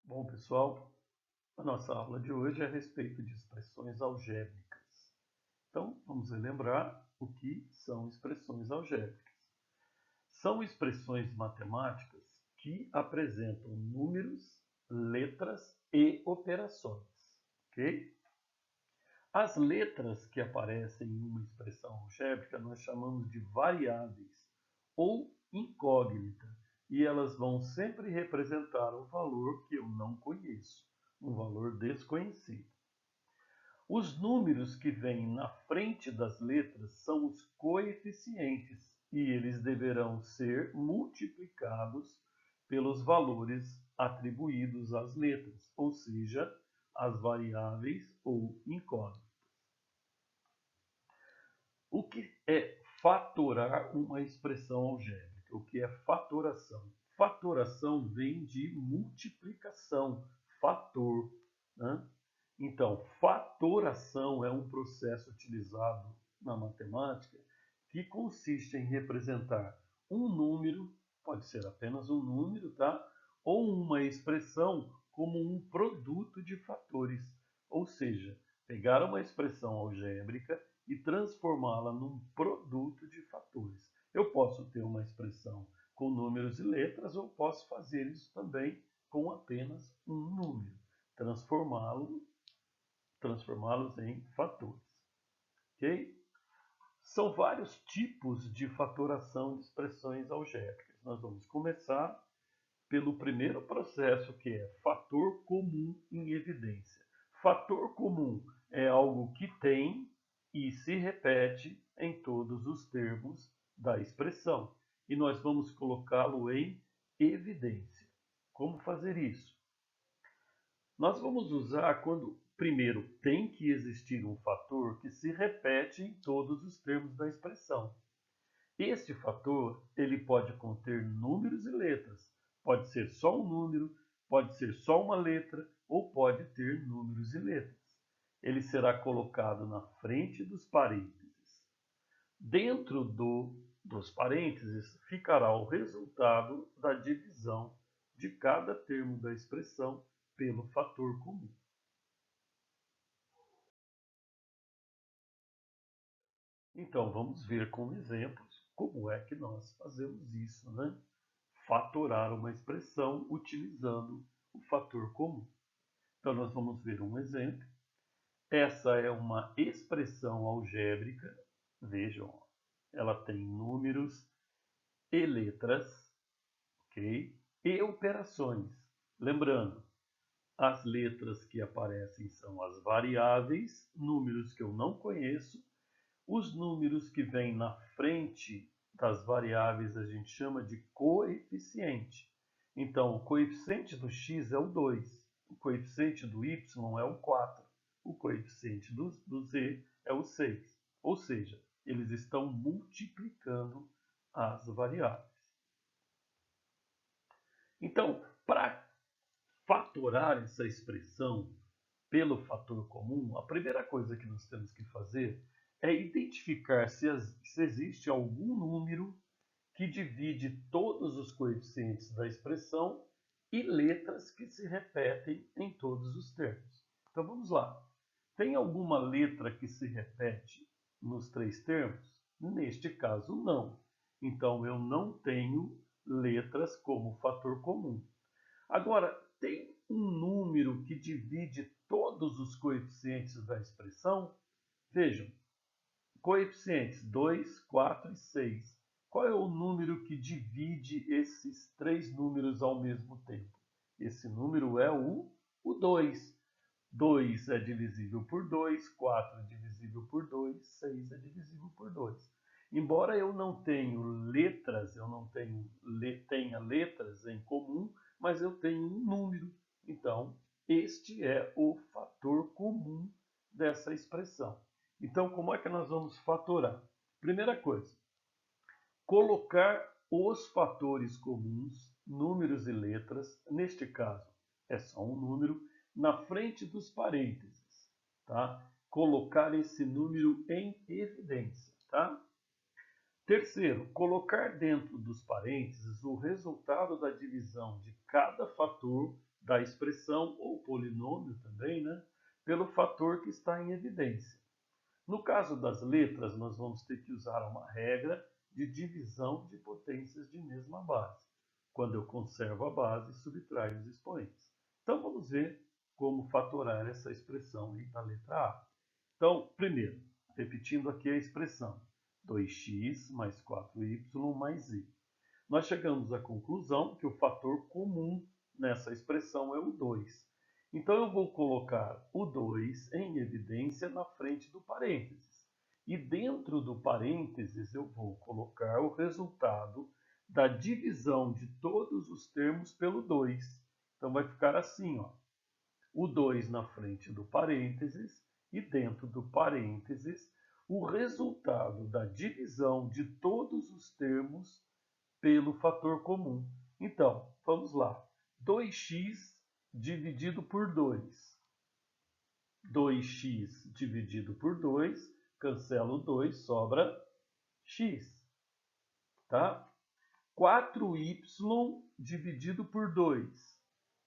Bom, pessoal, a nossa aula de hoje é a respeito de expressões algébricas. Então, vamos relembrar o que são expressões algébricas. São expressões matemáticas que apresentam números, letras e operações, ok? As letras que aparecem em uma expressão algébrica nós chamamos de variáveis ou incógnita, e elas vão sempre representar um valor que eu não conheço, um valor desconhecido. Os números que vêm na frente das letras são os coeficientes, e eles deverão ser multiplicados pelos valores atribuídos às letras, ou seja, as variáveis ou incógnitas. O que é fatorar uma expressão algébrica? O que é fatoração? Fatoração vem de multiplicação, fator, né? Então, fatoração é um processo utilizado na matemática que consiste em representar um número, pode ser apenas um número, tá? Ou uma expressão como um produto de fatores. Ou seja, pegar uma expressão algébrica e transformá-la num produto de fatores. Eu posso ter uma expressão com números e letras ou posso fazer isso também com apenas um número, transformá-los em fatores. Ok? São vários tipos de fatoração de expressões algébricas. Nós vamos começar pelo primeiro processo, que é fator comum em evidência. Fator comum é algo que tem e se repete em todos os termos da expressão. E nós vamos colocá-lo em evidência. Como fazer isso? Nós vamos usar quando, primeiro, tem que existir um fator que se repete em todos os termos da expressão. Este fator ele pode conter números e letras. Pode ser só um número, pode ser só uma letra ou pode ter números e letras. Ele será colocado na frente dos parênteses. Dentro dos parênteses ficará o resultado da divisão de cada termo da expressão pelo fator comum. Então, vamos ver com exemplos como é que nós fazemos isso, né? Fatorar uma expressão utilizando o fator comum. Então, nós vamos ver um exemplo. Essa é uma expressão algébrica. Vejam, ela tem números e letras, ok? E operações. Lembrando, as letras que aparecem são as variáveis, números que eu não conheço. Os números que vêm na frente das variáveis a gente chama de coeficiente. Então, o coeficiente do x é o 2, o coeficiente do y é o 4, o coeficiente do z é o 6. Ou seja, eles estão multiplicando as variáveis. Então, para fatorar essa expressão pelo fator comum, a primeira coisa que nós temos que fazer é identificar se existe algum número que divide todos os coeficientes da expressão e letras que se repetem em todos os termos. Então vamos lá. Tem alguma letra que se repete nos três termos? Neste caso, não. Então eu não tenho letras como fator comum. Agora, tem um número que divide todos os coeficientes da expressão? Vejam, coeficientes 2, 4 e 6. Qual é o número que divide esses três números ao mesmo tempo? Esse número é o 2. 2 é divisível por 2, 4 é divisível por 2, 6 é divisível por 2. Embora eu não tenha letras, eu não tenha letras em comum, mas eu tenho um número. Então, este é o fator comum dessa expressão. Então, como é que nós vamos fatorar? Primeira coisa, colocar os fatores comuns, números e letras, neste caso é só um número, na frente dos parênteses, tá? Colocar esse número em evidência, tá? Terceiro, colocar dentro dos parênteses o resultado da divisão de cada fator da expressão, ou polinômio também, né, pelo fator que está em evidência. No caso das letras, nós vamos ter que usar uma regra de divisão de potências de mesma base, quando eu conservo a base e subtraio os expoentes. Então, vamos ver como fatorar essa expressão aí da letra A. Então, primeiro, repetindo aqui a expressão, 2x mais 4y mais z. Nós chegamos à conclusão que o fator comum nessa expressão é o 2. Então, eu vou colocar o 2 em evidência na frente do parênteses. E dentro do parênteses, eu vou colocar o resultado da divisão de todos os termos pelo 2. Então, vai ficar assim, ó, o 2 na frente do parênteses e dentro do parênteses o resultado da divisão de todos os termos pelo fator comum. Então, vamos lá. 2x dividido por 2. 2x dividido por 2, cancela o 2, sobra x. Tá? 4y dividido por 2.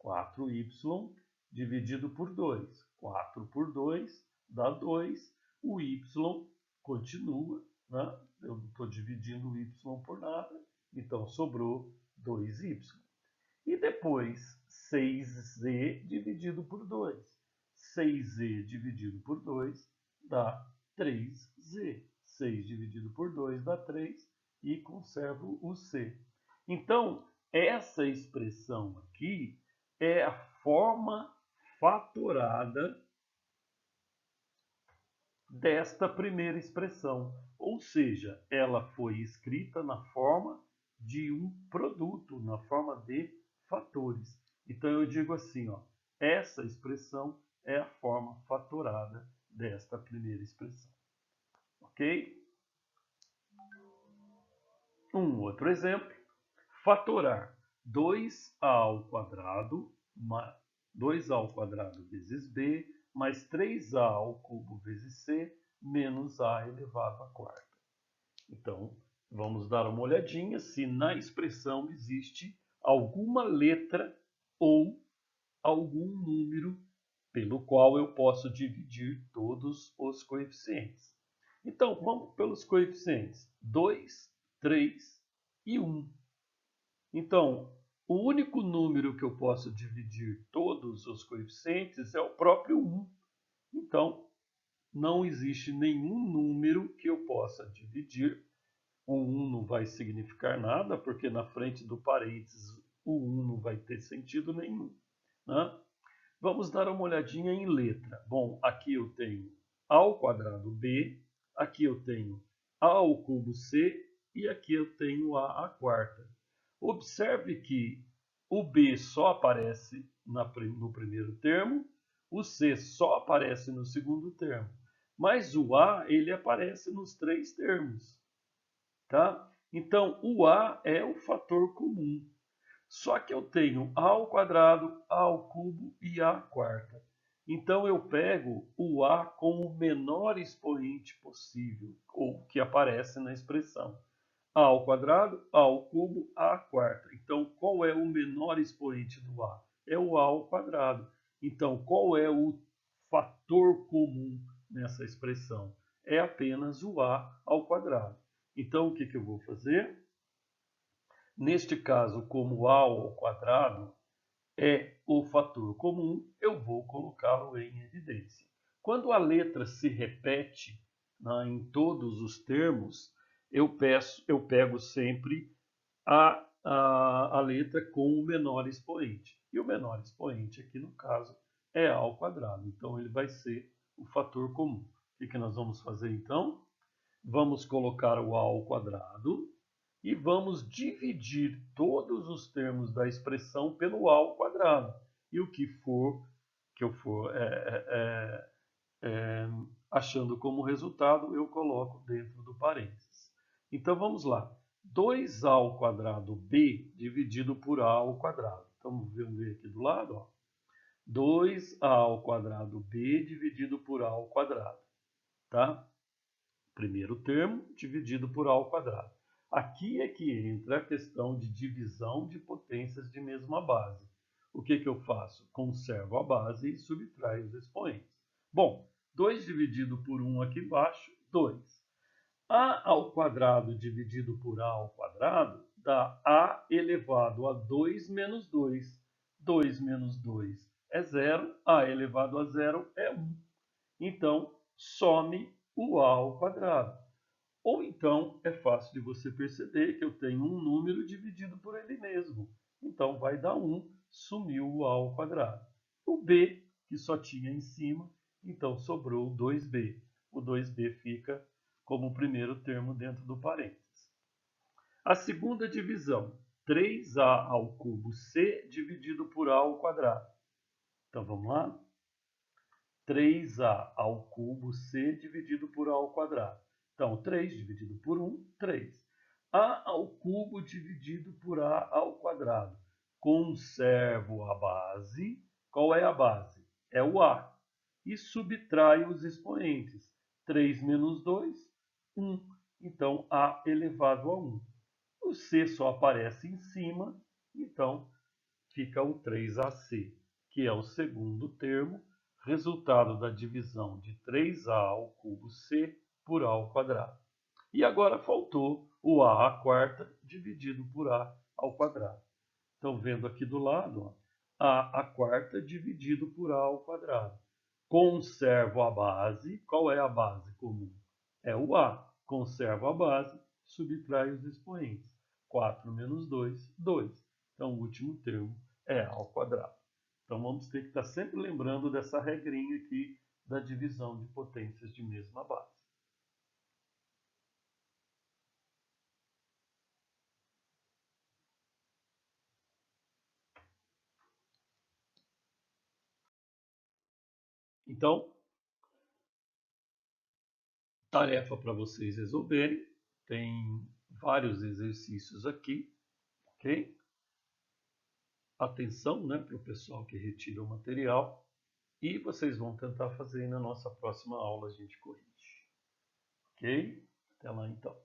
4y dividido por 2. 4 por 2 dá 2. O y continua, né? Eu não estou dividindo o y por nada, então sobrou 2y. E depois 6z dividido por 2. 6z dividido por 2 dá 3z. 6 dividido por 2 dá 3 e conservo o c. Então, essa expressão aqui é a forma fatorada desta primeira expressão. Ou seja, ela foi escrita na forma de um produto, na forma de fatores. Então eu digo assim, ó, essa expressão é a forma fatorada desta primeira expressão. Ok? Um outro exemplo, fatorar 2a ao quadrado, 2a ao quadrado vezes b, mais 3a ao cubo vezes c, menos a elevado à quarta. Então, vamos dar uma olhadinha se na expressão existe alguma letra ou algum número pelo qual eu posso dividir todos os coeficientes. Então, vamos pelos coeficientes 2, 3 e 1. Então, o único número que eu posso dividir todos os coeficientes é o próprio 1. Então, não existe nenhum número que eu possa dividir. O 1 não vai significar nada, porque na frente do parênteses o 1 não vai ter sentido nenhum, né? Vamos dar uma olhadinha em letra. Bom, aqui eu tenho a ao quadrado b, aqui eu tenho a ao cubo c e aqui eu tenho a à quarta. Observe que o b só aparece no primeiro termo, o c só aparece no segundo termo, mas o a ele aparece nos três termos. Tá? Então, o a é o fator comum. Só que eu tenho a ao quadrado, a ao cubo e a à quarta. Então, eu pego o a com o menor expoente possível, ou que aparece na expressão. A ao quadrado, a ao cubo, a à quarta. Então, qual é o menor expoente do a? É o a ao quadrado. Então, qual é o fator comum nessa expressão? É apenas o a ao quadrado. Então, o que eu vou fazer? Neste caso, como a ao quadrado é o fator comum, eu vou colocá-lo em evidência. Quando a letra se repete, né, em todos os termos, eu pego sempre a letra com o menor expoente. E o menor expoente aqui, no caso, é a ao quadrado. Então, ele vai ser o fator comum. O que nós vamos fazer, então? Vamos colocar o a ao quadrado e vamos dividir todos os termos da expressão pelo a ao quadrado. E o que eu for achando como resultado, eu coloco dentro do parênteses. Então vamos lá. 2a ao quadrado b dividido por a ao quadrado. Então vamos ver aqui do lado, ó. 2a ao quadrado b dividido por a ao quadrado. Tá? Primeiro termo dividido por a ao quadrado. Aqui é que entra a questão de divisão de potências de mesma base. o que eu faço? Conservo a base e subtraio os expoentes. Bom, 2 dividido por 1 aqui embaixo, 2. A ao quadrado dividido por A ao quadrado dá A elevado a 2 menos 2. 2 menos 2 é 0, A elevado a 0 é 1. Então, some o A ao quadrado. Ou então, é fácil de você perceber que eu tenho um número dividido por ele mesmo. Então, vai dar 1, sumiu o A ao quadrado. O B, que só tinha em cima, então sobrou o 2B. O 2B fica como o primeiro termo dentro do parênteses. A segunda divisão, 3A ao cubo C dividido por A ao quadrado. Então, vamos lá? 3A ao cubo C dividido por A ao quadrado. Então, 3 dividido por 1, 3. A ao cubo dividido por A ao quadrado. Conservo a base. Qual é a base? É o A. E subtraio os expoentes. 3 menos 2, 1. Então, A elevado a 1. O C só aparece em cima, então fica o 3AC, que é o segundo termo, resultado da divisão de 3A ao cubo C por A ao quadrado. E agora faltou o A à quarta dividido por A ao quadrado. Então, vendo aqui do lado, ó, A à quarta dividido por A ao quadrado. Conservo a base. Qual é a base comum? É o A. Conservo a base, subtraio os expoentes. 4 menos 2, 2. Então, o último termo é A ao quadrado. Então, vamos ter que estar sempre lembrando dessa regrinha aqui da divisão de potências de mesma base. Então, tarefa para vocês resolverem. Tem vários exercícios aqui, ok? Atenção, né, para o pessoal que retira o material. E vocês vão tentar fazer na nossa próxima aula, a gente corrige. Ok? Até lá então.